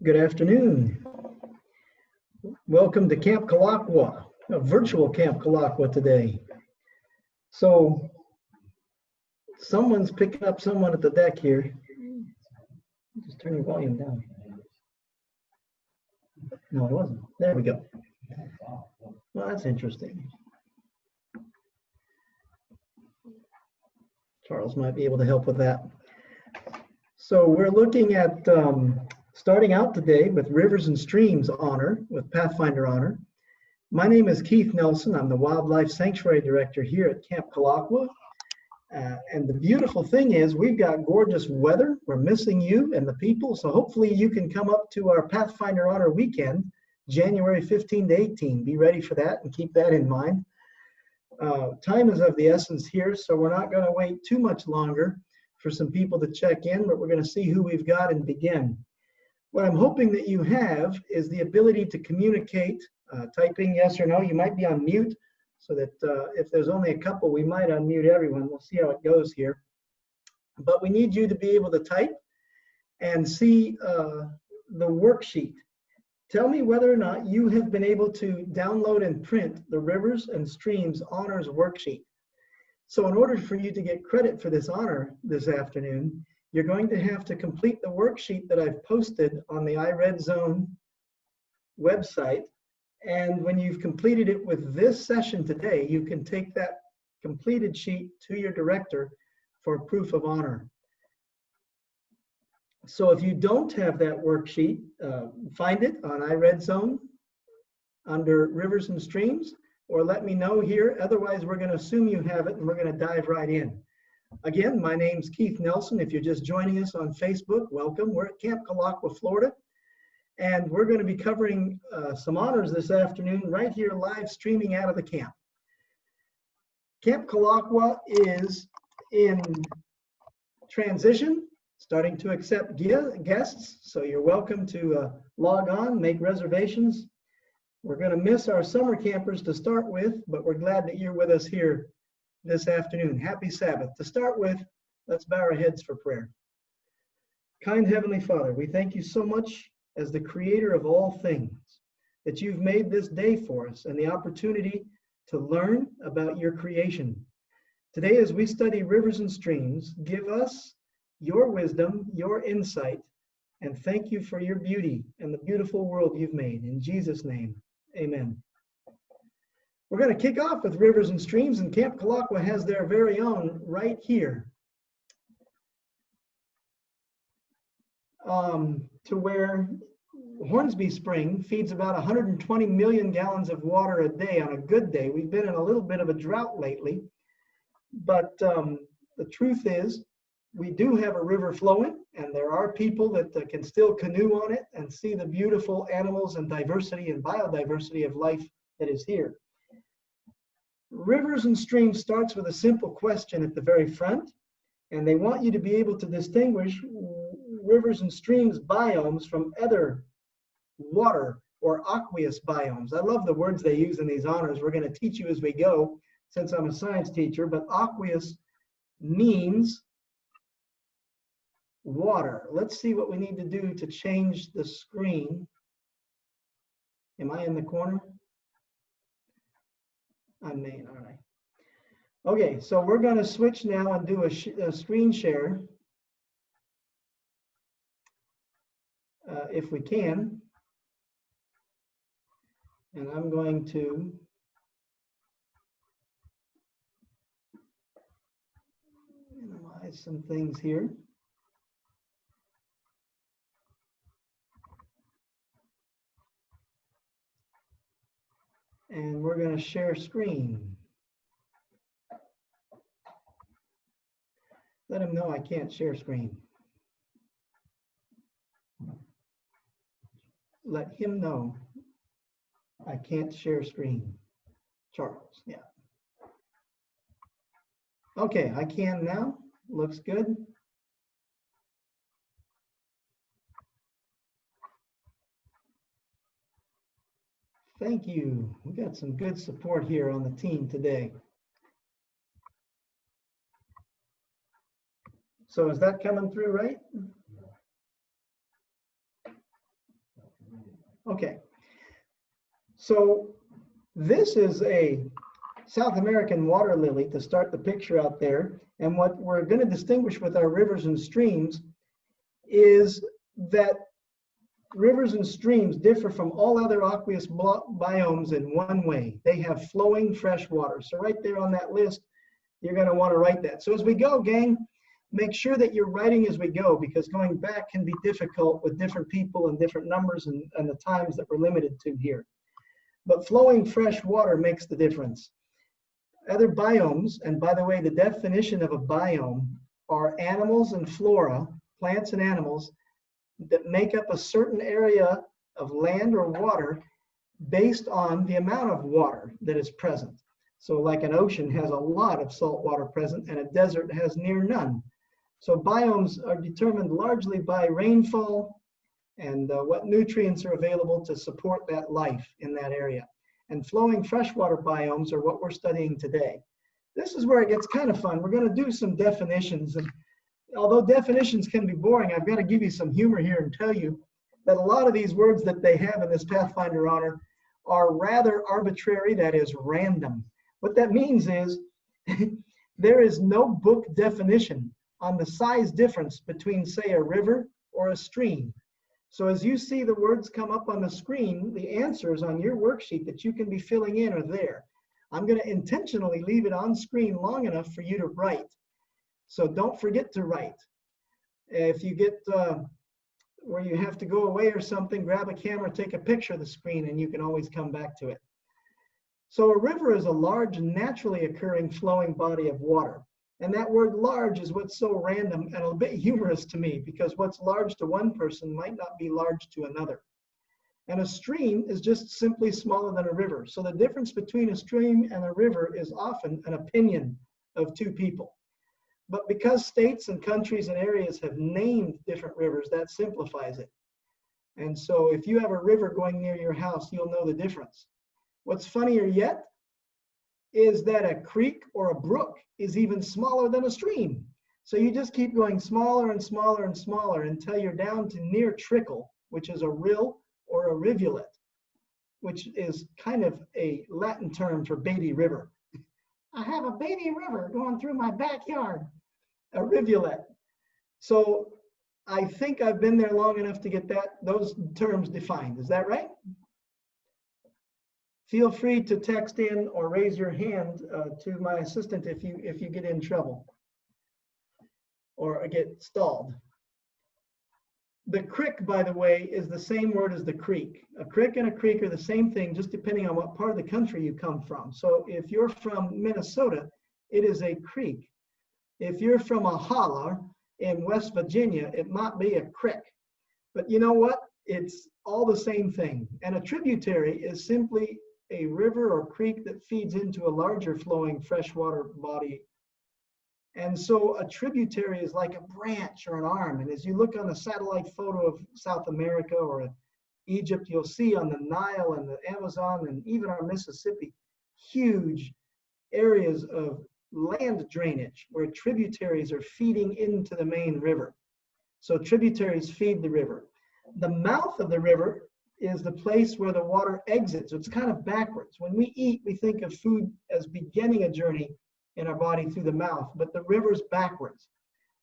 Good afternoon. Welcome to Camp Kalakwa, a virtual Camp Kalakwa today. So someone's picking up someone at the deck here. Just turn your volume down. No, it wasn't. There we go. Well, that's interesting. Charles might be able to help with that. So we're looking at starting out today with Rivers and Streams Honor, with Pathfinder Honor. My name is Keith Nelson. I'm the Wildlife Sanctuary Director here at Camp Kalakwa. And the beautiful thing is we've got gorgeous weather. We're missing you and the people. So hopefully you can come up to our Pathfinder Honor weekend, January 15 to 18. Be ready for that and keep that in mind. Time is of the essence here, so we're not going to wait too much longer for some people to check in, but we're going to see who we've got and begin. What I'm hoping that you have is the ability to communicate, typing yes or no. You might be on mute, so that if there's only a couple, we might unmute everyone. We'll see how it goes here. But we need you to be able to type and see the worksheet. Tell me whether or not you have been able to download and print the Rivers and Streams Honors worksheet. So in order for you to get credit for this honor this afternoon, you're going to have to complete the worksheet that I've posted on the iRed Zone website. And when you've completed it with this session today, you can take that completed sheet to your director for proof of honor. So if you don't have that worksheet, find it on iRed Zone under Rivers and Streams, or let me know here. Otherwise, we're going to assume you have it and we're going to dive right in. Again, my name's Keith Nelson. If you're just joining us on Facebook, welcome. We're at Camp Kalakwa, Florida, and we're going to be covering some honors this afternoon right here live streaming out of the camp. Camp Kalakwa is in transition, starting to accept guests, so you're welcome to log on, make reservations. We're going to miss our summer campers to start with, but we're glad that you're with us here this afternoon. Happy Sabbath. To start with, let's bow our heads for prayer. Kind Heavenly Father, we thank you so much as the creator of all things that you've made this day for us and the opportunity to learn about your creation. Today, as we study rivers and streams, give us your wisdom, your insight, and thank you for your beauty and the beautiful world you've made. In Jesus' name, amen. We're going to kick off with Rivers and Streams, and Camp Kalakwa has their very own right here. To where Hornsby Spring feeds about 120 million gallons of water a day on a good day. We've been in a little bit of a drought lately, but the truth is we do have a river flowing, and there are people that can still canoe on it and see the beautiful animals and diversity and biodiversity of life that is here. Rivers and Streams starts with a simple question at the very front, and they want you to be able to distinguish rivers and streams biomes from other water or aqueous biomes. I love the words they use in these honors. We're going to teach you as we go, since I'm a science teacher, but aqueous means water. Let's see what we need to do to change the screen. Am I in the corner? I may, all right. Okay, so we're going to switch now and do a screen share. If we can. And I'm going to minimize some things here. And we're going to share screen. Let him know I can't share screen. Let him know I can't share screen. Charles, yeah. Okay, I can now. Looks good. Thank you. We got some good support here on the team today. So is that coming through right? Okay, so this is a South American water lily to start the picture out there. And what we're going to distinguish with our rivers and streams is that rivers and streams differ from all other aqueous biomes in one way. They have flowing fresh water. So right there on that list, you're going to want to write that. So as we go, gang, make sure that you're writing as we go, because going back can be difficult with different people and different numbers and the times that we're limited to here. But flowing fresh water makes the difference. Other biomes, and by the way, the definition of a biome are animals and flora, plants and animals, that make up a certain area of land or water based on the amount of water that is present. So like an ocean has a lot of salt water present and a desert has near none. So biomes are determined largely by rainfall and what nutrients are available to support that life in that area. And flowing freshwater biomes are what we're studying today. This is where it gets kind of fun. We're going to do some definitions, and although definitions can be boring, I've got to give you some humor here and tell you that a lot of these words that they have in this Pathfinder honor are rather arbitrary, that is random. What that means is there is no book definition on the size difference between, say, a river or a stream. So as you see the words come up on the screen, the answers on your worksheet that you can be filling in are there. I'm going to intentionally leave it on screen long enough for you to write. So don't forget to write. If you get where you have to go away or something, grab a camera, take a picture of the screen, and you can always come back to it. So a river is a large, naturally occurring flowing body of water. And that word large is what's so random and a bit humorous to me, because what's large to one person might not be large to another. And a stream is just simply smaller than a river. So the difference between a stream and a river is often an opinion of two people. But because states and countries and areas have named different rivers, that simplifies it. And so if you have a river going near your house, you'll know the difference. What's funnier yet is that a creek or a brook is even smaller than a stream. So you just keep going smaller and smaller and smaller until you're down to near trickle, which is a rill or a rivulet, which is kind of a Latin term for baby river. I have a baby river going through my backyard, a rivulet. So I think I've been there long enough to get those terms defined. Is that right? Feel free to text in or raise your hand to my assistant if you get in trouble or get stalled. The crick, by the way, is the same word as the creek. A crick and a creek are the same thing, just depending on what part of the country you come from. So if you're from Minnesota, it is a creek. If you're from a holler in West Virginia, it might be a crick. But you know what? It's all the same thing. And a tributary is simply a river or creek that feeds into a larger flowing freshwater body. And so a tributary is like a branch or an arm. And as you look on a satellite photo of South America or Egypt, you'll see on the Nile and the Amazon and even our Mississippi, huge areas of land drainage where tributaries are feeding into the main river. So tributaries feed the river. The mouth of the river is the place where the water exits. So it's kind of backwards. When we eat, we think of food as beginning a journey in our body through the mouth, but the river's backwards.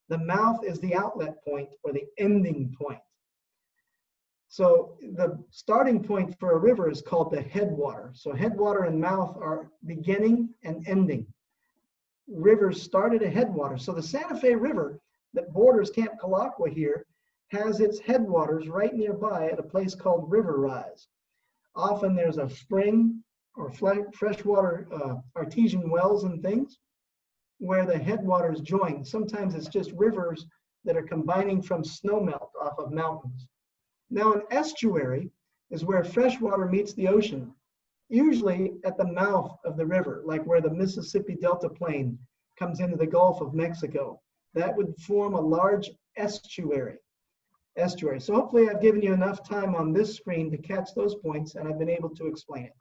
The mouth is the outlet point or the ending point. So the starting point for a river is called the headwater. So headwater and mouth are beginning and ending. Rivers start at a headwater. So the Santa Fe River that borders Camp Calaqua here has its headwaters right nearby at a place called River Rise. Often there's a spring or freshwater artesian wells and things where the headwaters join. Sometimes it's just rivers that are combining from snowmelt off of mountains. Now an estuary is where freshwater meets the ocean, usually at the mouth of the river, like where the Mississippi Delta Plain comes into the Gulf of Mexico. That would form a large estuary. So hopefully I've given you enough time on this screen to catch those points and I've been able to explain it.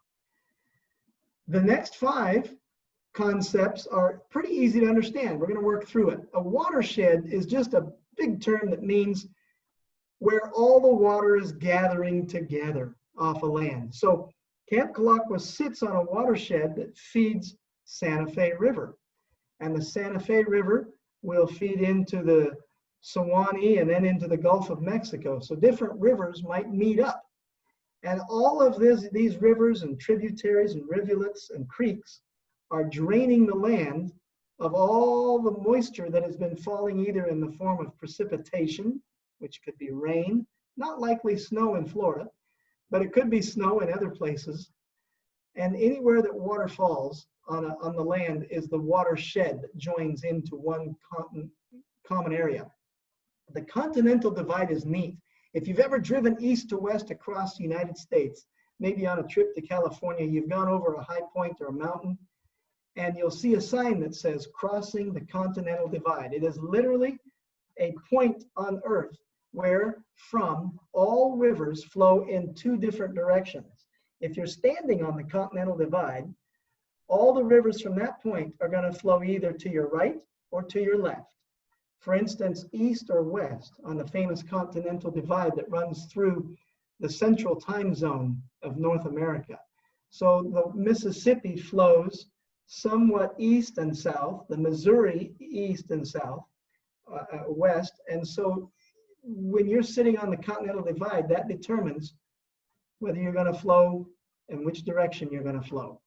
The next 5 concepts are pretty easy to understand. We're going to work through it. A watershed is just a big term that means where all the water is gathering together. off of land. So Camp Calaqua sits on a watershed that feeds Santa Fe River. And the Santa Fe River will feed into the Suwannee and then into the Gulf of Mexico. So different rivers might meet up. And all of these rivers and tributaries and rivulets and creeks are draining the land of all the moisture that has been falling either in the form of precipitation, which could be rain, not likely snow in Florida, but it could be snow in other places. And anywhere that water falls on the land is the watershed that joins into one common area. The Continental Divide is neat. If you've ever driven east to west across the United States, maybe on a trip to California, you've gone over a high point or a mountain, and you'll see a sign that says crossing the Continental Divide. It is literally a point on Earth where from all rivers flow in two different directions. If you're standing on the Continental Divide, all the rivers from that point are going to flow either to your right or to your left. For instance, east or west on the famous Continental Divide that runs through the central time zone of North America. So the Mississippi flows somewhat east and south, the Missouri east and south, west. And so when you're sitting on the Continental Divide, that determines whether you're going to flow and which direction you're going to flow.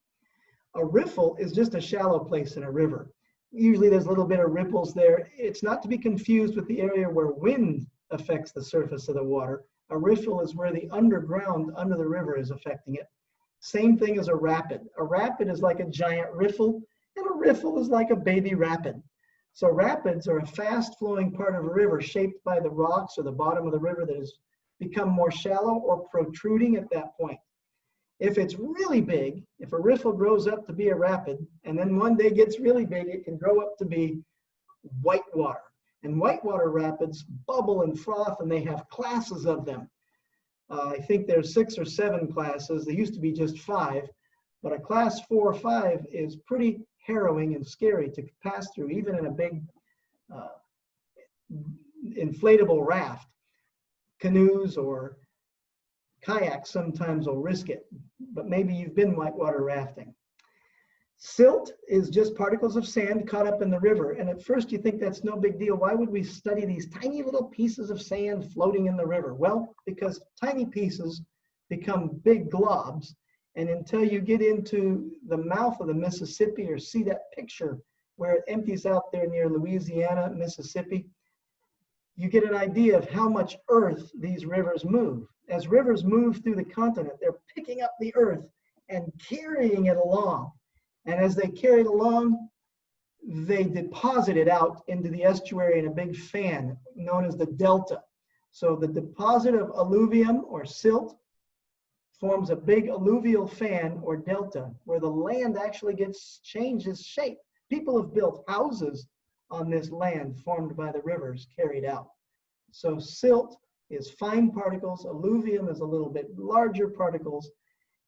A riffle is just a shallow place in a river. Usually there's a little bit of ripples there. It's not to be confused with the area where wind affects the surface of the water. A riffle is where the underground under the river is affecting it. Same thing as a rapid. A rapid is like a giant riffle, and a riffle is like a baby rapid. So rapids are a fast-flowing part of a river shaped by the rocks or the bottom of the river that has become more shallow or protruding at that point. If it's really big, if a riffle grows up to be a rapid, and then one day gets really big, it can grow up to be whitewater. And whitewater rapids bubble and froth, and they have classes of them. I think there's 6 or 7 classes. There used to be just 5, but a class 4 or 5 is pretty harrowing and scary to pass through, even in a big inflatable raft. Canoes or kayaks sometimes will risk it, but maybe you've been whitewater rafting. Silt is just particles of sand caught up in the river, and at first you think that's no big deal. Why would we study these tiny little pieces of sand floating in the river? Well, because tiny pieces become big globs, and until you get into the mouth of the Mississippi or see that picture where it empties out there near Louisiana, Mississippi, you get an idea of how much earth these rivers move. As rivers move through the continent, they're picking up the earth and carrying it along. And as they carry it along, they deposit it out into the estuary in a big fan known as the delta. So the deposit of alluvium or silt forms a big alluvial fan or delta where the land actually changes shape. People have built houses on this land formed by the rivers carried out. So silt is fine particles, alluvium is a little bit larger particles,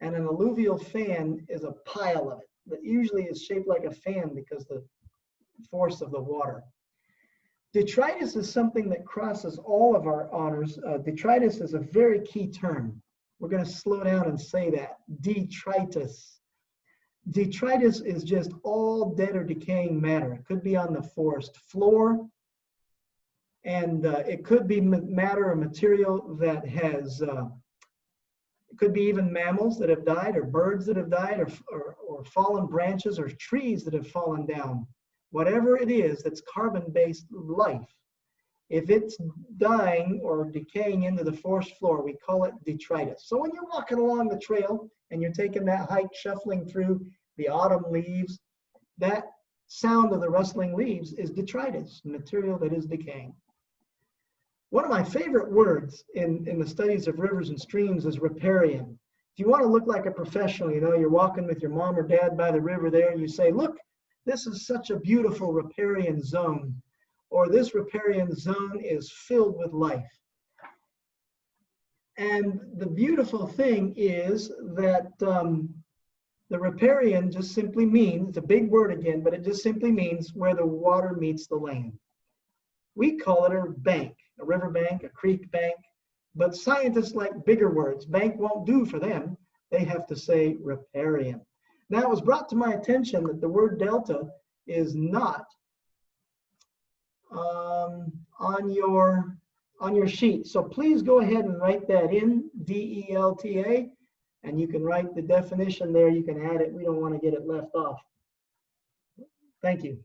and an alluvial fan is a pile of it that usually is shaped like a fan because the force of the water. Detritus is something that crosses all of our honors. Detritus is a very key term. We're going to slow down and say that. Detritus. Detritus is just all dead or decaying matter. It could be on the forest floor, and it could be matter or material that has, it could be even mammals that have died, or birds that have died, or fallen branches, or trees that have fallen down. Whatever it is that's carbon-based life, if it's dying or decaying into the forest floor, we call it detritus. So when you're walking along the trail and you're taking that hike, shuffling through the autumn leaves, that sound of the rustling leaves is detritus, material that is decaying. One of my favorite words in the studies of rivers and streams is riparian. If you want to look like a professional, you're walking with your mom or dad by the river there, and you say, look, this is such a beautiful riparian zone, or this riparian zone is filled with life. And the beautiful thing is that the riparian just simply means, it's a big word again, but it just simply means where the water meets the land. We call it a bank, a river bank, a creek bank. But scientists like bigger words. Bank won't do for them. They have to say riparian. Now, it was brought to my attention that the word delta is not on your sheet. So please go ahead and write that in, DELTA, and you can write the definition there. You can add it. We don't want to get it left off. Thank you.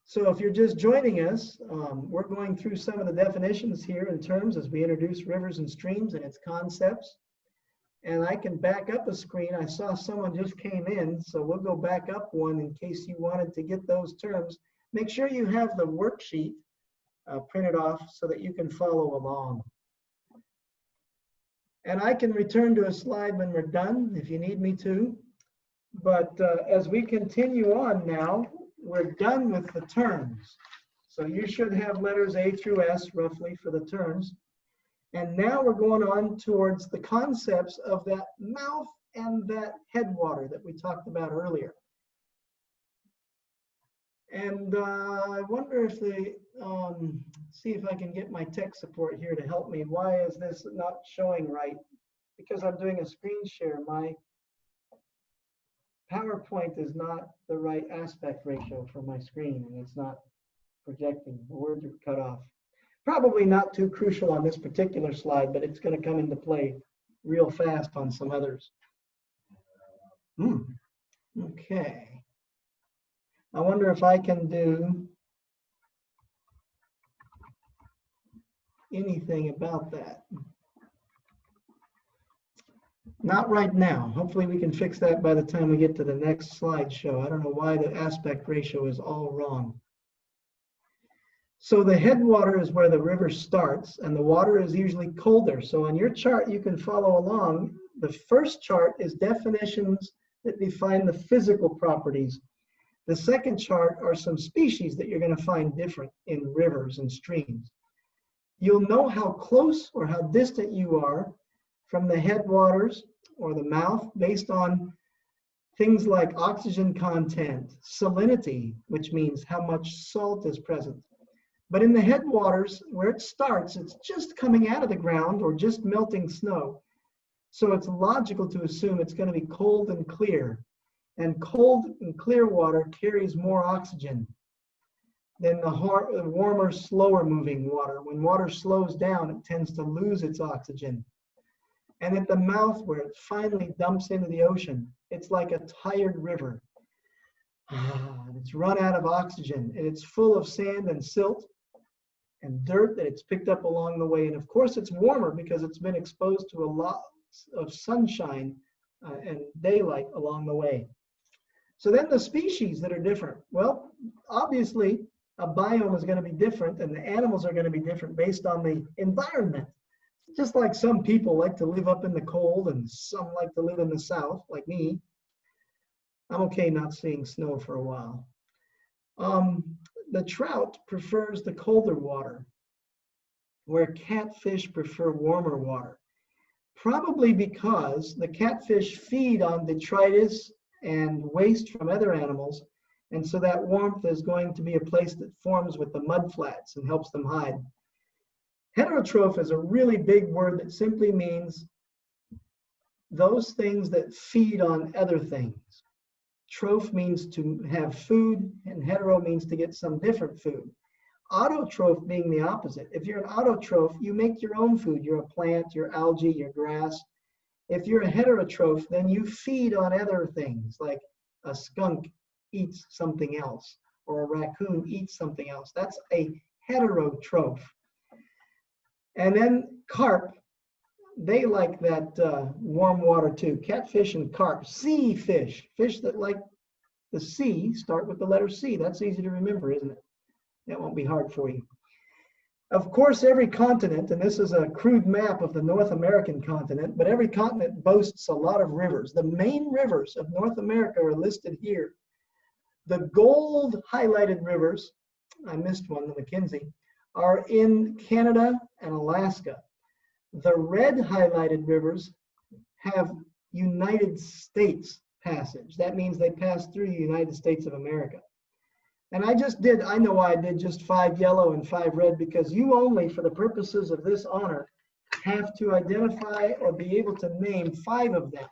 So if you're just joining us, we're going through some of the definitions here in terms as we introduce rivers and streams and its concepts. And I can back up a screen. I saw someone just came in, so we'll go back up one in case you wanted to get those terms. Make sure you have the worksheet printed off so that you can follow along. And I can return to a slide when we're done if you need me to. But as we continue on now, we're done with the terms. So you should have letters A through S roughly for the terms. And now we're going on towards the concepts of that mouth and that headwater that we talked about earlier. And I wonder if see if I can get my tech support here to help me. Why is this not showing right? Because I'm doing a screen share. My PowerPoint is not the right aspect ratio for my screen, and it's not projecting. The words are cut off. Probably not too crucial on this particular slide, but it's going to come into play real fast on some others. Okay. I wonder if I can do anything about that. Not right now. Hopefully we can fix that by the time we get to the next slideshow. I don't know why the aspect ratio is all wrong. So the headwater is where the river starts, and the water is usually colder. So on your chart, you can follow along. The first chart is definitions that define the physical properties. The second chart are some species that you're going to find different in rivers and streams. You'll know how close or how distant you are from the headwaters or the mouth based on things like oxygen content, salinity, which means how much salt is present. But in the headwaters, where it starts, it's just coming out of the ground or just melting snow. So it's logical to assume it's going to be cold and clear. And cold and clear water carries more oxygen than the warmer, slower moving water. When water slows down, it tends to lose its oxygen. And at the mouth, where it finally dumps into the ocean, it's like a tired river. It's run out of oxygen, and it's full of sand and silt and dirt that it's picked up along the way. And of course, it's warmer because it's been exposed to a lot of sunshine and daylight along the way. So then the species that are different. Well, obviously, a biome is going to be different, and the animals are going to be different based on the environment. Just like some people like to live up in the cold and some like to live in the south, like me. I'm okay not seeing snow for a while. The trout prefers the colder water, where catfish prefer warmer water. Probably because the catfish feed on detritus and waste from other animals, and so that warmth is going to be a place that forms with the mud flats and helps them hide. Heterotroph is a really big word that simply means those things that feed on other things. Troph means to have food, and hetero means to get some different food. Autotroph being the opposite. If you're an autotroph, you make your own food. You're a plant, you're algae, you're grass. If you're a heterotroph, then you feed on other things, like a skunk eats something else, or a raccoon eats something else. That's a heterotroph. And then carp, they like that warm water too. Catfish and carp, sea fish, fish that like the sea, start with the letter C. That's easy to remember, isn't it? That won't be hard for you. Of course, every continent, and this is a crude map of the North American continent, but every continent boasts a lot of rivers. The main rivers of North America are listed here. The gold highlighted rivers, I missed one, the McKenzie, are in Canada and Alaska. The red highlighted rivers have United States passage. That means they pass through the United States of America. And I know why I did just 5 yellow and 5 red, because you only, for the purposes of this honor, have to identify or be able to name 5 of them.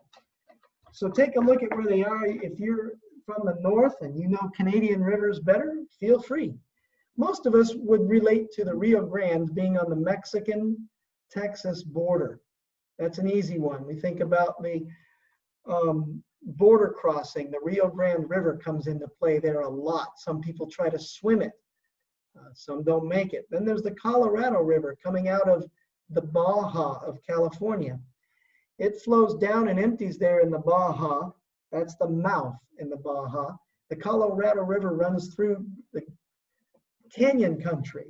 So take a look at where they are. If you're from the north and you know Canadian rivers better, feel free. Most of us would relate to the Rio Grande being on the Mexican-Texas border. That's an easy one. We think about the border crossing. The Rio Grande River comes into play there a lot. Some people try to swim it. Some don't make it. Then there's the Colorado River coming out of the Baja of California. It flows down and empties there in the Baja. That's the mouth in the Baja. The Colorado River runs through the canyon country,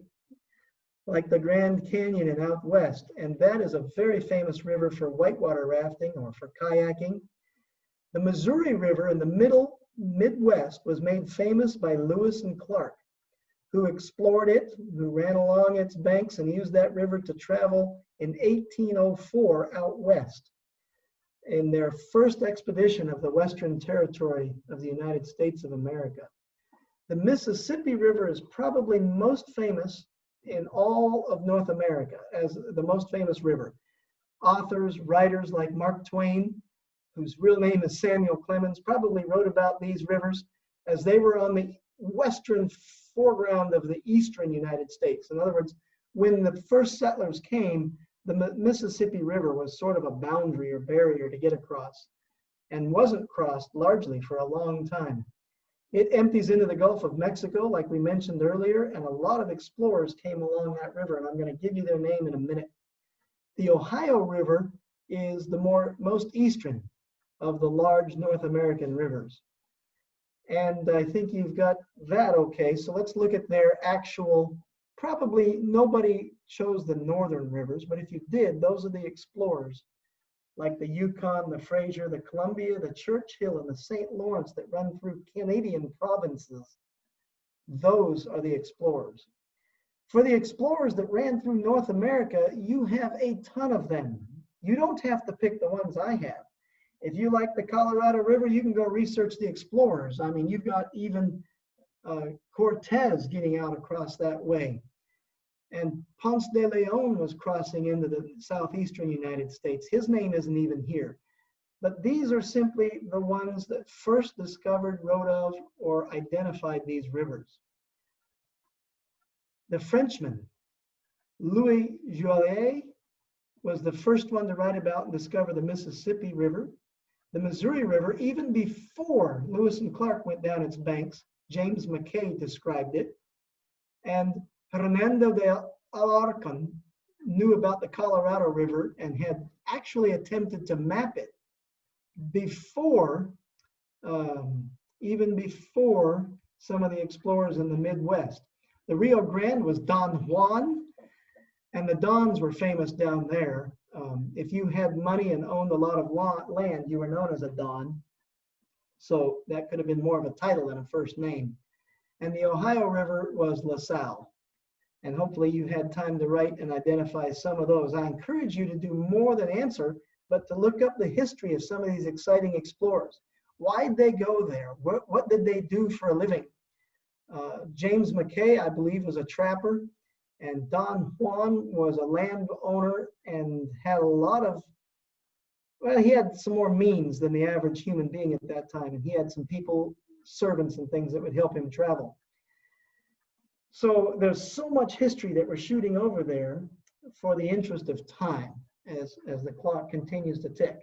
like the Grand Canyon and out west. And that is a very famous river for whitewater rafting or for kayaking. The Missouri River in the Midwest was made famous by Lewis and Clark, who explored it, who ran along its banks and used that river to travel in 1804 out west in their first expedition of the Western Territory of the United States of America. The Mississippi River is probably most famous in all of North America as the most famous river. Authors, writers like Mark Twain, whose real name is Samuel Clemens, probably wrote about these rivers as they were on the western foreground of the eastern United States. In other words, when the first settlers came, the Mississippi River was sort of a boundary or barrier to get across and wasn't crossed largely for a long time. It empties into the Gulf of Mexico, like we mentioned earlier, and a lot of explorers came along that river, and I'm going to give you their name in a minute. The Ohio River is the most eastern of the large North American rivers. And I think you've got that okay. So let's look at their actual, probably nobody chose the northern rivers, but if you did, those are the explorers, like the Yukon, the Fraser, the Columbia, the Churchill, and the St. Lawrence that run through Canadian provinces. Those are the explorers. For the explorers that ran through North America, you have a ton of them. You don't have to pick the ones I have. If you like the Colorado River, you can go research the explorers. I mean, you've got even Cortez getting out across that way. And Ponce de Leon was crossing into the southeastern United States. His name isn't even here. But these are simply the ones that first discovered, wrote of, or identified these rivers. The Frenchman, Louis Joliet, was the first one to write about and discover the Mississippi River. The Missouri River, even before Lewis and Clark went down its banks, James McKay described it. And Hernando de Alarcon knew about the Colorado River and had actually attempted to map it before, even before some of the explorers in the Midwest. The Rio Grande was Don Juan, and the Dons were famous down there. If you had money and owned a lot of land, you were known as a Don. So that could have been more of a title than a first name. And the Ohio River was LaSalle. And hopefully you had time to write and identify some of those. I encourage you to do more than answer, but to look up the history of some of these exciting explorers. Why did they go there? What did they do for a living? James McKay, I believe, was a trapper. And Don Juan was a landowner and had a lot of, well, he had some more means than the average human being at that time. And he had some people, servants and things that would help him travel. So there's so much history that we're shooting over there for the interest of time as the clock continues to tick.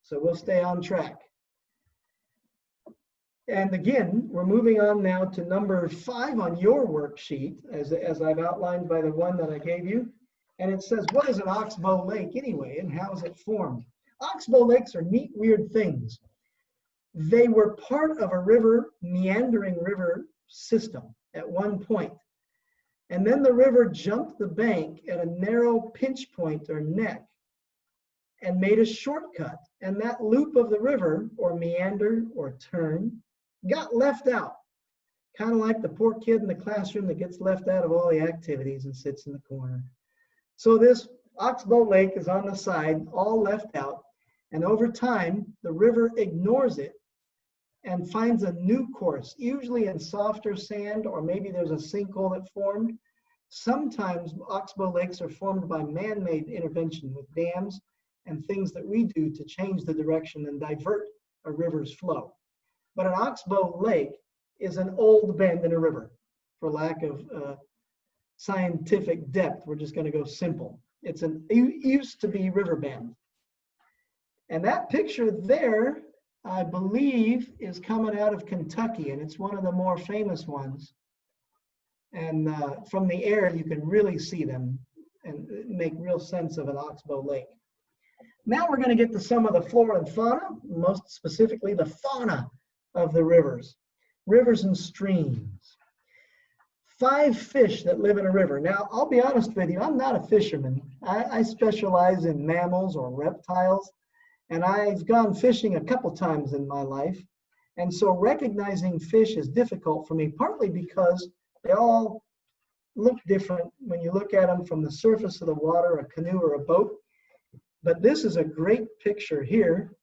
So we'll stay on track. And again, we're moving on now to number 5 on your worksheet, as I've outlined by the one that I gave you. And it says, what is an Oxbow Lake anyway, and how is it formed? Oxbow Lakes are neat, weird things. They were part of a meandering river system at one point. And then the river jumped the bank at a narrow pinch point or neck and made a shortcut. And that loop of the river, or meander or turn, got left out. Kind of like the poor kid in the classroom that gets left out of all the activities and sits in the corner. So this Oxbow Lake is on the side, all left out. And over time, the river ignores it and finds a new course, usually in softer sand, or maybe there's a sinkhole that formed. Sometimes oxbow lakes are formed by man-made intervention with dams and things that we do to change the direction and divert a river's flow. But an oxbow lake is an old bend in a river. For lack of scientific depth, we're just going to go simple. It used to be river bend. And that picture there, I believe, is coming out of Kentucky, and it's one of the more famous ones. And from the air, you can really see them and make real sense of an oxbow lake. Now we're going to get to some of the flora and fauna, most specifically the fauna of the rivers and streams. 5 fish that live in a river. Now, I'll be honest with you, I'm not a fisherman. I specialize in mammals or reptiles, and I've gone fishing a couple times in my life. And so recognizing fish is difficult for me, partly because they all look different when you look at them from the surface of the water, a canoe or a boat. But this is a great picture here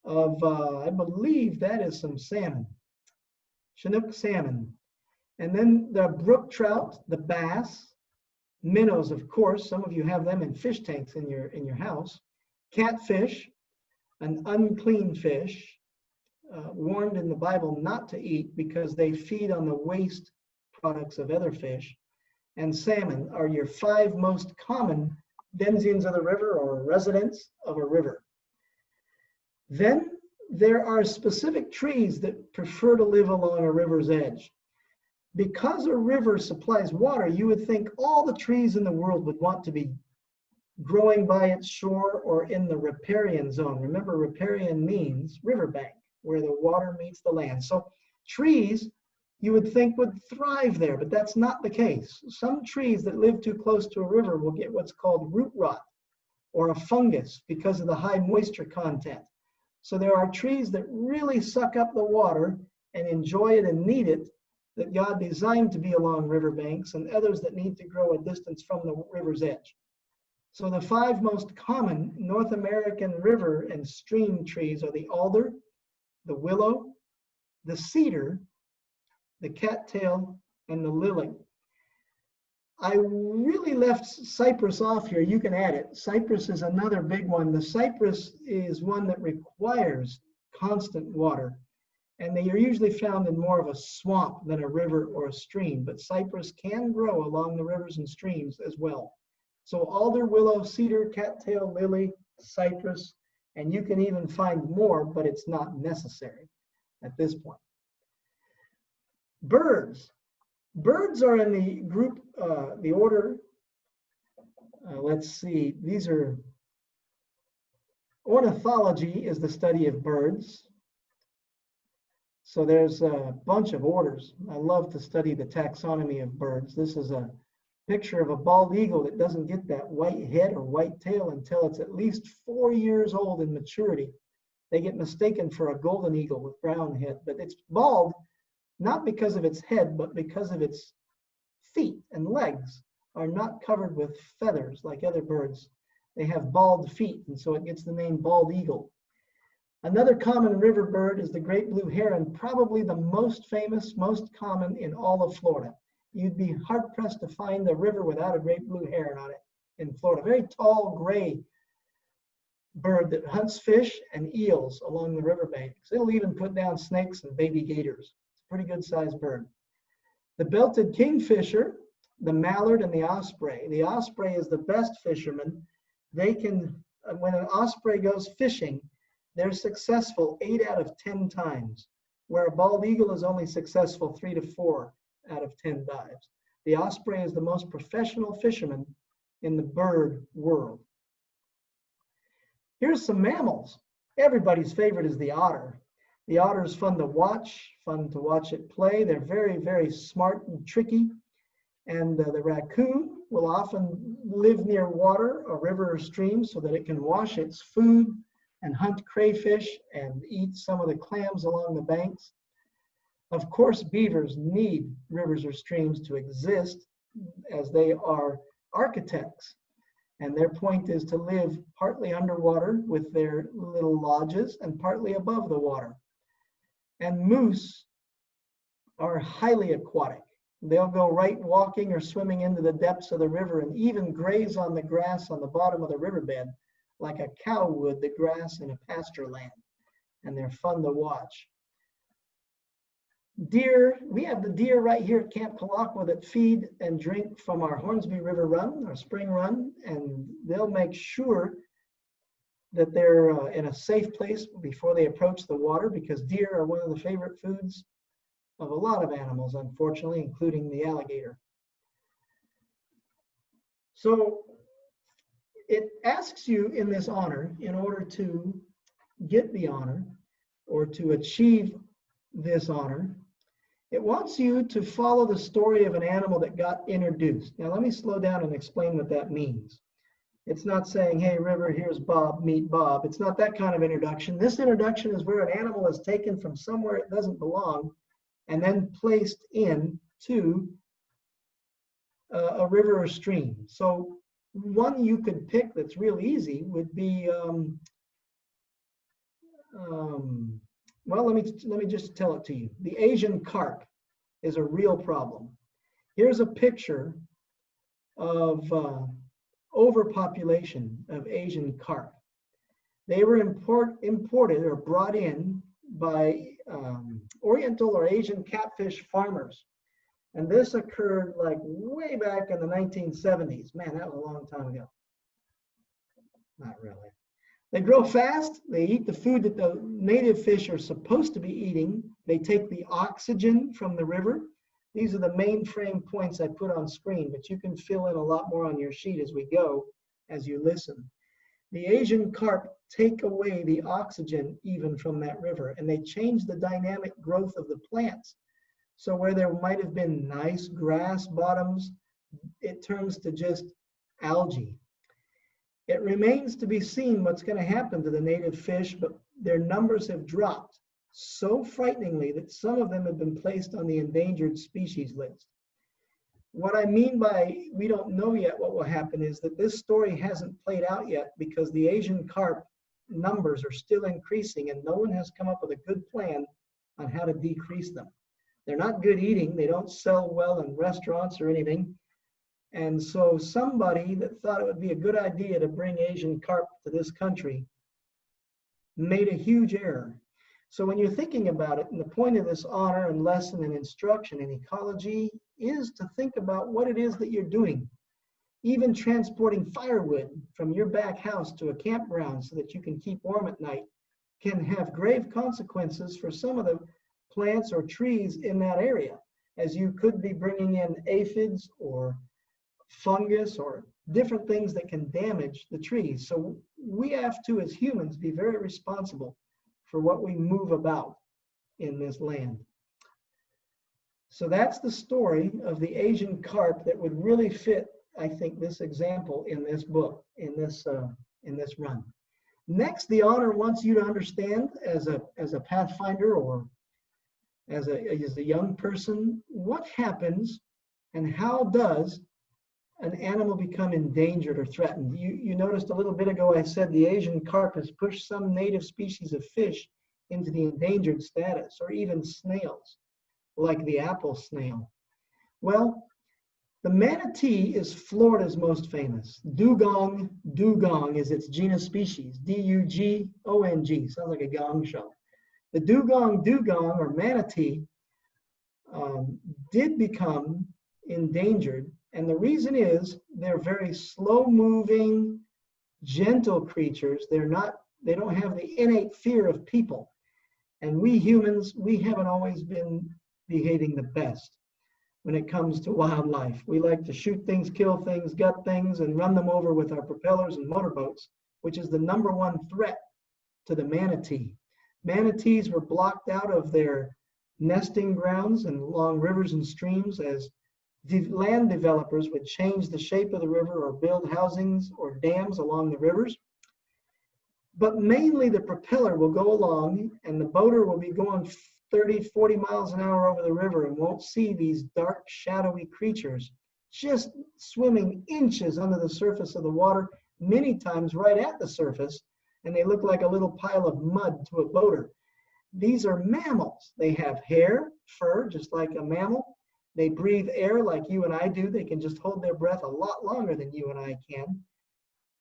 of, I believe that is some salmon, Chinook salmon. And then the brook trout, the bass, minnows, of course. Some of you have them in fish tanks in your house. Catfish, an unclean fish, warned in the Bible not to eat because they feed on the waste products of other fish. And salmon are your 5 most common denizens of the river or residents of a river. Then there are specific trees that prefer to live along a river's edge. Because a river supplies water, you would think all the trees in the world would want to be growing by its shore or in the riparian zone. Remember, riparian means riverbank, where the water meets the land. So trees, you would think, would thrive there, but that's not the case. Some trees that live too close to a river will get what's called root rot or a fungus because of the high moisture content. So there are trees that really suck up the water and enjoy it and need it, that God designed to be along riverbanks, and others that need to grow a distance from the river's edge. So the 5 most common North American river and stream trees are the alder, the willow, the cedar, the cattail, and the lily. I really left cypress off here. You can add it. Cypress is another big one. The cypress is one that requires constant water, and they are usually found in more of a swamp than a river or a stream, but cypress can grow along the rivers and streams as well. So alder, willow, cedar, cattail, lily, cypress, and you can even find more, but it's not necessary at this point. Birds. Birds are in the group, the order, let's see, these are, ornithology is the study of birds. So there's a bunch of orders. I love to study the taxonomy of birds. This is a picture of a bald eagle that doesn't get that white head or white tail until it's at least 4 years old in maturity. They get mistaken for a golden eagle with brown head, but it's bald not because of its head, but because of its feet and legs are not covered with feathers like other birds. They have bald feet, and so it gets the name bald eagle. Another common river bird is the great blue heron, probably the most famous, most common in all of Florida. You'd be hard-pressed to find a river without a great blue heron on it in Florida. Very tall, gray bird that hunts fish and eels along the riverbanks. It'll even put down snakes and baby gators. It's a pretty good-sized bird. The belted kingfisher, the mallard, and the osprey. The osprey is the best fisherman. They can, when an osprey goes fishing, they're successful 8 out of 10 times, where a bald eagle is only successful 3 to 4 out of 10 dives. The osprey is the most professional fisherman in the bird world. Here's some mammals. Everybody's favorite is the otter. The otter is fun to watch it play. They're very, very smart and tricky. And the raccoon will often live near water, a river or stream, so that it can wash its food and hunt crayfish and eat some of the clams along the banks. Of course, beavers need rivers or streams to exist, as they are architects. And their point is to live partly underwater with their little lodges and partly above the water. And moose are highly aquatic. They'll go right walking or swimming into the depths of the river and even graze on the grass on the bottom of the riverbed like a cow would the grass in a pasture land. And they're fun to watch. Deer, we have the deer right here at Camp Kalakwa that feed and drink from our Hornsby River run, our spring run, and they'll make sure that they're in a safe place before they approach the water, because deer are one of the favorite foods of a lot of animals, unfortunately, including the alligator. So it asks you in this honor, in order to get the honor or to achieve this honor, it wants you to follow the story of an animal that got introduced. Now let me slow down and explain what that means. It's not saying, hey, River, here's Bob, meet Bob. It's not that kind of introduction. This introduction is where an animal is taken from somewhere it doesn't belong and then placed into a river or stream. So one you could pick that's real easy would be, well, let me just tell it to you. The Asian carp is a real problem. Here's a picture of overpopulation of Asian carp. They were imported or brought in by Oriental or Asian catfish farmers. And this occurred like way back in the 1970s. Man, that was a long time ago. Not really. They grow fast. They eat the food that the native fish are supposed to be eating. They take the oxygen from the river. These are the mainframe points I put on screen, but you can fill in a lot more on your sheet as we go, as you listen. The Asian carp take away the oxygen even from that river, and they change the dynamic growth of the plants. So where there might have been nice grass bottoms, it turns to just algae. It remains to be seen what's going to happen to the native fish, but their numbers have dropped so frighteningly that some of them have been placed on the endangered species list. What I mean by we don't know yet what will happen is that this story hasn't played out yet because the Asian carp numbers are still increasing and no one has come up with a good plan on how to decrease them. They're not good eating. They don't sell well in restaurants or anything. And so somebody that thought it would be a good idea to bring Asian carp to this country made a huge error. So when you're thinking about it, and the point of this honor and lesson and instruction in ecology is to think about what it is that you're doing. Even transporting firewood from your back house to a campground so that you can keep warm at night can have grave consequences for some of the plants or trees in that area, as you could be bringing in aphids or fungus or different things that can damage the trees. So we have to, as humans, be very responsible for what we move about in this land. So that's the story of the Asian carp that would really fit, I think, this example in this book, in this run. Next, the honor wants you to understand as a pathfinder or as a young person, what happens and how does an animal become endangered or threatened? You noticed a little bit ago I said the Asian carp has pushed some native species of fish into the endangered status, or even snails, like the apple snail. Well, the manatee is Florida's most famous. Dugong is its genus species, D-U-G-O-N-G, sounds like a gong show. The dugong or manatee did become endangered, and the reason is they're very slow-moving, gentle creatures. They don't have the innate fear of people, and we humans, we haven't always been behaving the best when it comes to wildlife. We like to shoot things, kill things, gut things, and run them over with our propellers and motorboats, which is the #1 threat to the manatee. Manatees were blocked out of their nesting grounds and along rivers and streams as land developers would change the shape of the river or build housings or dams along the rivers. But mainly the propeller will go along and the boater will be going 30, 40 miles an hour over the river and won't see these dark, shadowy creatures just swimming inches under the surface of the water, many times right at the surface, and they look like a little pile of mud to a boater. These are mammals. They have hair, fur, just like a mammal. They breathe air like you and I do. They can just hold their breath a lot longer than you and I can.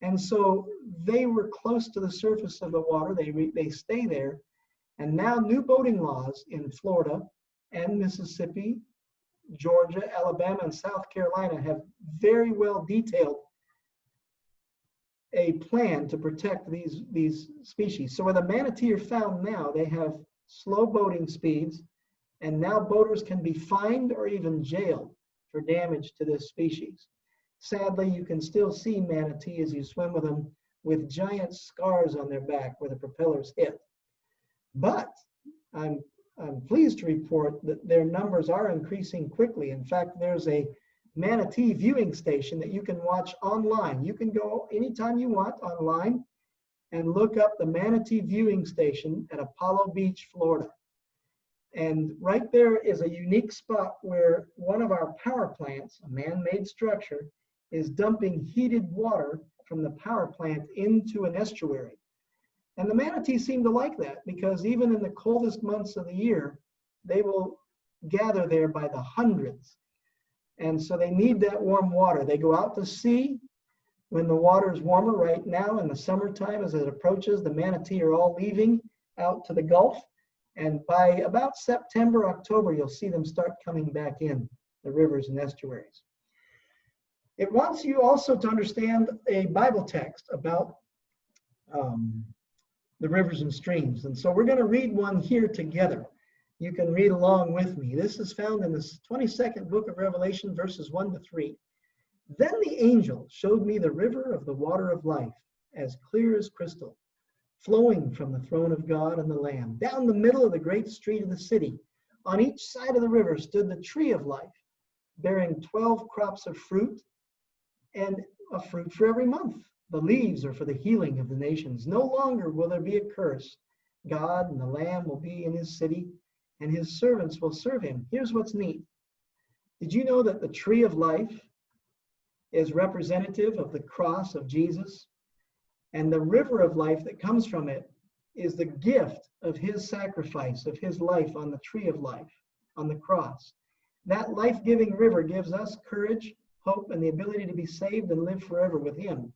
And so they were close to the surface of the water. They stay there. And now new boating laws in Florida and Mississippi, Georgia, Alabama, and South Carolina have very well detailed a plan to protect these species. So where the manatee are found now, they have slow boating speeds, and now boaters can be fined or even jailed for damage to this species. Sadly, you can still see manatee as you swim with them with giant scars on their back where the propellers hit. But I'm pleased to report that their numbers are increasing quickly. In fact, there's a manatee viewing station that you can watch online. You can go anytime you want online and look up the manatee viewing station at Apollo Beach, Florida. And right there is a unique spot where one of our power plants, a man-made structure, is dumping heated water from the power plant into an estuary. And the manatees seem to like that because even in the coldest months of the year, they will gather there by the hundreds. And so they need that warm water. They go out to sea when the water is warmer. Right now in the summertime, as it approaches, the manatee are all leaving out to the Gulf. And by about September, October, you'll see them start coming back in the rivers and estuaries. It wants you also to understand a Bible text about the rivers and streams. And so we're going to read one here together. You can read along with me. This is found in the 22nd book of Revelation, verses 1 to 3. Then the angel showed me the river of the water of life, as clear as crystal, flowing from the throne of God and the Lamb, down the middle of the great street of the city. On each side of the river stood the tree of life, bearing 12 crops of fruit, and a fruit for every month. The leaves are for the healing of the nations. No longer will there be a curse. God and the Lamb will be in his city, and his servants will serve him. Here's what's neat. Did you know that the tree of life is representative of the cross of Jesus? And the river of life that comes from it is the gift of his sacrifice, of his life on the tree of life, on the cross. That life-giving river gives us courage, hope, and the ability to be saved and live forever with him.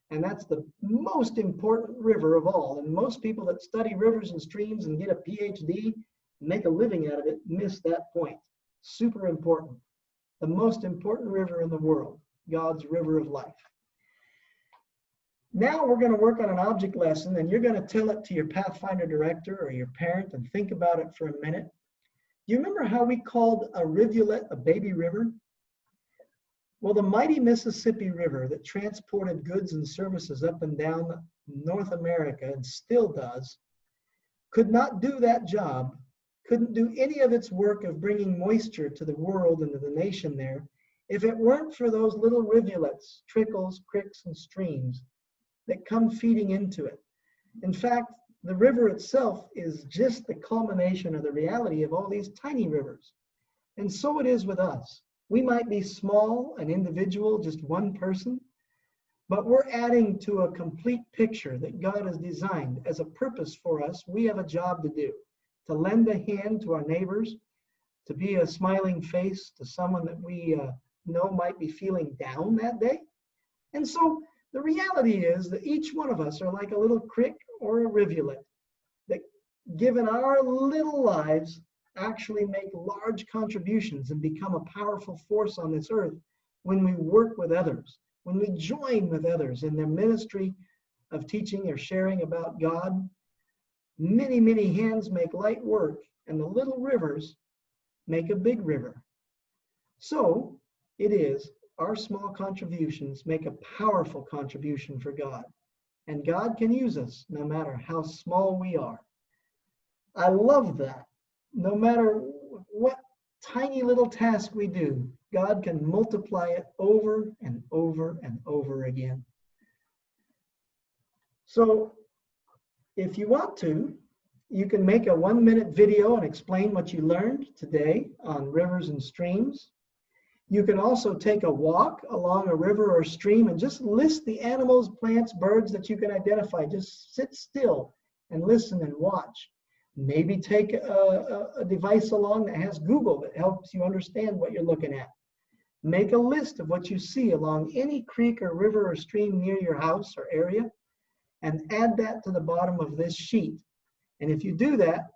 And that's the most important river of all. And most people that study rivers and streams and get a PhD, make a living out of it, miss that point. Super important. The most important river in the world, God's river of life. Now we're going to work on an object lesson, and you're going to tell it to your Pathfinder director or your parent and think about it for a minute. Do you remember how we called a rivulet a baby river? Well, the mighty Mississippi River that transported goods and services up and down North America, and still does, could not do that job, couldn't do any of its work of bringing moisture to the world and to the nation there, if it weren't for those little rivulets, trickles, creeks, and streams that come feeding into it. In fact, the river itself is just the culmination of the reality of all these tiny rivers. And so it is with us. We might be small, an individual, just one person, but we're adding to a complete picture that God has designed as a purpose for us. We have a job to do, to lend a hand to our neighbors, to be a smiling face to someone that we know might be feeling down that day. And so the reality is that each one of us are like a little creek or a rivulet that, given our little lives, actually make large contributions and become a powerful force on this earth when we work with others, when we join with others in their ministry of teaching or sharing about God. Many, many hands make light work, and the little rivers make a big river. So it is, our small contributions make a powerful contribution for God, and God can use us no matter how small we are. I love that. No matter what tiny little task we do, God can multiply it over and over and over again. So if you want to, you can make a 1-minute video and explain what you learned today on rivers and streams. You can also take a walk along a river or stream and just list the animals, plants, birds that you can identify. Just sit still and listen and watch. Maybe take a device along that has Google that helps you understand what you're looking at. Make a list of what you see along any creek or river or stream near your house or area, and add that to the bottom of this sheet. And if you do that,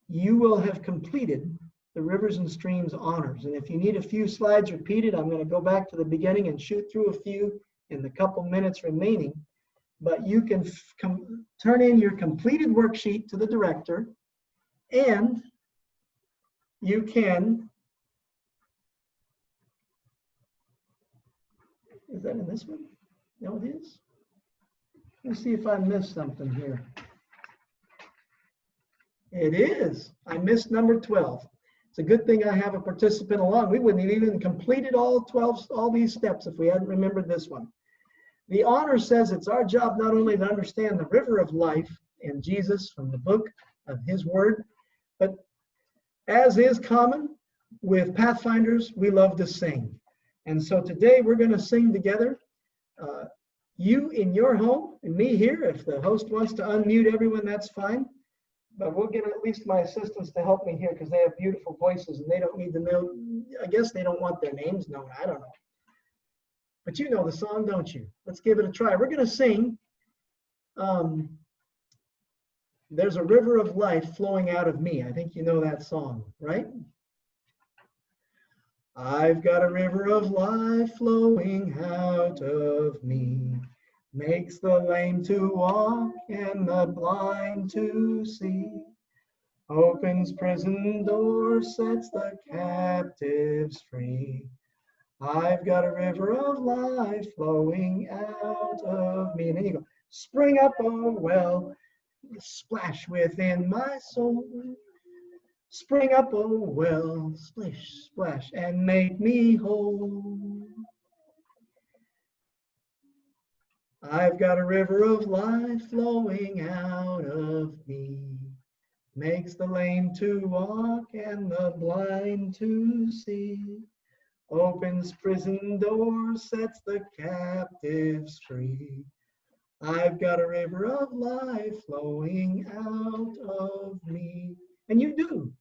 you will have completed the Rivers and Streams honors. And if you need a few slides repeated, I'm going to go back to the beginning and shoot through a few in the couple minutes remaining. But you can turn in your completed worksheet to the director, and you can, is that in this one? No, it is. Let's see if I missed something here. It is. I missed number 12. It's a good thing I have a participant along. We wouldn't have even completed all these steps if we hadn't remembered this one. The honor says it's our job not only to understand the river of life in Jesus from the book of his word, but as is common with Pathfinders, we love to sing. And so today we're going to sing together. You in your home and me here. If the host wants to unmute everyone, that's fine. But we'll get at least my assistants to help me here because they have beautiful voices and they don't need to know. I guess they don't want their names known. I don't know. But you know the song, don't you? Let's give it a try. We're going to sing. There's a river of life flowing out of me. I think you know that song, right? I've got a river of life flowing out of me, makes the lame to walk and the blind to see, opens prison doors, sets the captives free. I've got a river of life flowing out of me. And then you go, spring up, oh well, splash within my soul. Spring up, oh well, splish, splash, and make me whole. I've got a river of life flowing out of me, makes the lame to walk and the blind to see, opens prison doors, sets the captives free. I've got a river of life flowing out of me. And you do.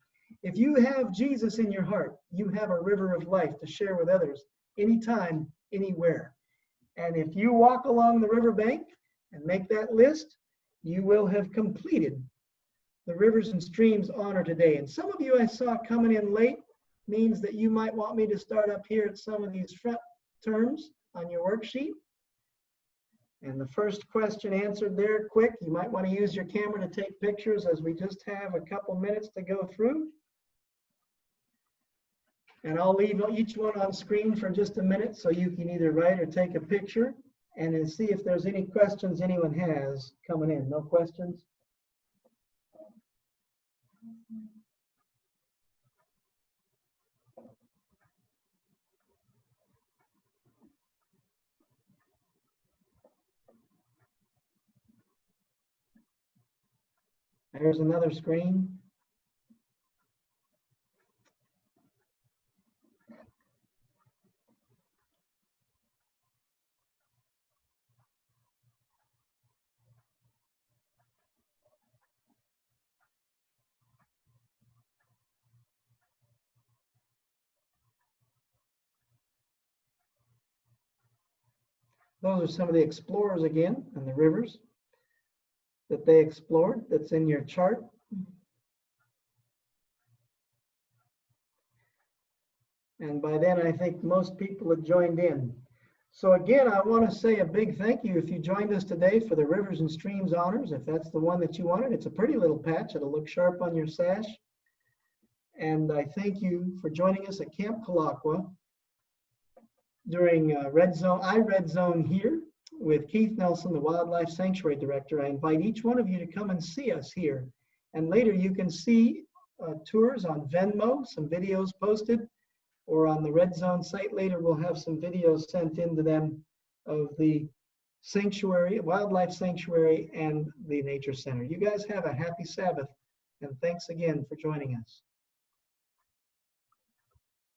If you have Jesus in your heart, you have a river of life to share with others anytime, anywhere. And if you walk along the riverbank and make that list, you will have completed the Rivers and Streams honor today. And some of you I saw coming in late means that you might want me to start up here at some of these front terms on your worksheet. And the first question answered there quick. You might want to use your camera to take pictures as we just have a couple minutes to go through. And I'll leave each one on screen for just a minute so you can either write or take a picture and then see if there's any questions anyone has coming in. No questions? There's another screen. Those are some of the explorers again and the rivers that they explored. That's in your chart. And by then, I think most people have joined in. So again, I want to say a big thank you if you joined us today for the Rivers and Streams honors. If that's the one that you wanted, it's a pretty little patch. It'll look sharp on your sash. And I thank you for joining us at Camp Kalakwa during iRed Zone here with Keith Nelson, the Wildlife Sanctuary Director. I invite each one of you to come and see us here. And later you can see tours on Venmo, some videos posted, or on the Red Zone site later we'll have some videos sent in to them of the sanctuary, wildlife sanctuary, and the nature center. You guys have a happy Sabbath, and thanks again for joining us.